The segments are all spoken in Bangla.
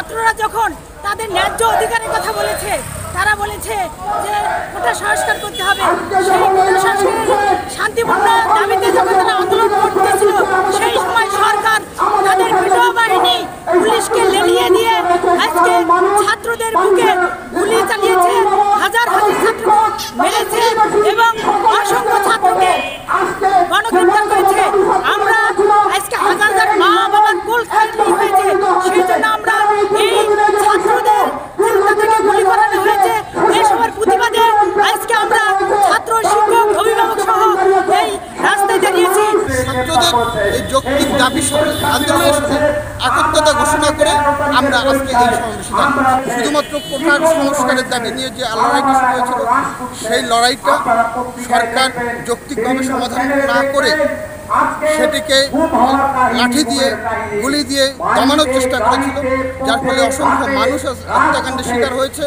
ছাত্ররা যখন তাদের ন্যায্য অধিকারের কথা বলেছে, তারা বলেছে যে কোটা সংস্কার করতে হবে, সেই কোটা সংস্কারের শান্তিপূর্ণ দাবিতে যখন তারা আন্দোলন করতেছিল, সেই সময় সরকার তাদের বিধবা বাহিনী পুলিশকে লেলিয়ে দিয়ে আজকে ছাত্রদের বুকে গুলি চালিয়েছে, হাজার হাজার ছাত্রকে মেরেছে এবং অসংখ্য ছাত্রকে গণগ্রেফতার করেছে। আমরা আজকে হাজার হাজার মা বাবার কোল খালি হয়েছে, সেই জন্য আমরা এই ছাত্রদের তাদেরকে গুলি করানো হয়েছে এই সময়ের প্রতিবাদে আজকে আমরা ছাত্র শিক্ষক অভিভাবক সহ এই রাস্তায় দাঁড়িয়েছি। ছাত্রদের এই যৌক্তিক দাবি আন্দোলনের সাথে একত্রতা ঘোষণা করে আমরা আজকে এই সমাবেশে শুধুমাত্র কোটার সংস্কারের দাবি নিয়ে যে লড়াইটা শুরু হয়েছিল, সেই লড়াইটা সরকার যৌক্তিকভাবে সমাধান না করে সেটিকে লাঠি দিয়ে গুলি দিয়ে দমানোর চেষ্টা করেছিল, যার ফলে অসংখ্য মানুষ হত্যাকাণ্ডের শিকার হয়েছে।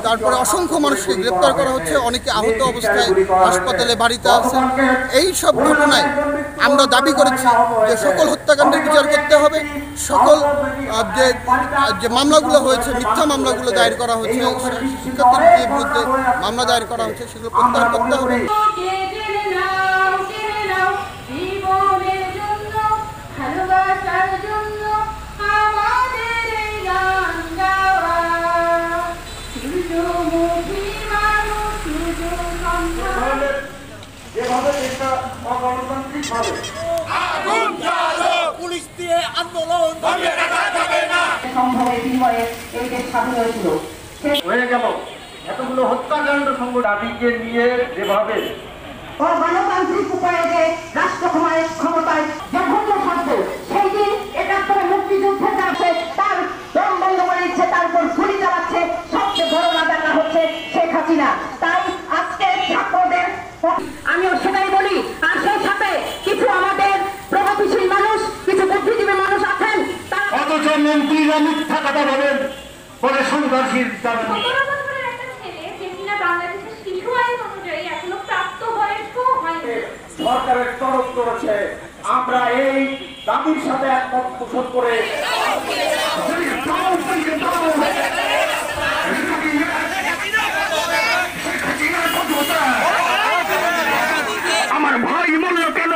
তারপরে অসংখ্য মানুষকে গ্রেপ্তার করা হচ্ছে, অনেকে আহত অবস্থায় হাসপাতালে বাড়িতে আছে। এই সব ঘটনায় আমরা দাবি করেছি যে সকল হত্যাকাণ্ডের বিচার করতে হবে, সকল যে মামলাগুলো হয়েছে, মিথ্যা মামলাগুলো দায়ের করা হয়েছে, শিক্ষার্থীদের বিরুদ্ধে মামলা দায়ের করা হয়েছে, সেগুলো প্রত্যাহার করতে হবে। পুলিশ দিয়ে আন্দোলন হয়ে গেল। এতগুলো হত্যাকাণ্ড দাবিকে নিয়ে যেভাবে গণতান্ত্রিক উপায়ে যে রাষ্ট্র ক্ষমতায় জঘন্য থাকবে, সেই দিন এটা করে মুক্তিযুদ্ধের কাছে তার দম বন্ধ করে দিচ্ছে, তার উপর গুলি চালাচ্ছে। সবচেয়ে বড় রাজাটা হচ্ছে শেখ হাসিনা। তাই আজকে ছাত্রদের আমিও সেটাই বলি। আর সেই সাথে কিছু আমাদের প্রগতিশীল মানুষ, কিছু বুদ্ধিজীবী মানুষ আছেন, অথচ মন্ত্রীরা মিথ্যা কথা বলেন বলে সংঘর্ষের সরকারের তরফ করেছে। আমরা এই দাবির সাথে একমত পোষণ করে আমার ভাই মূল্য কেন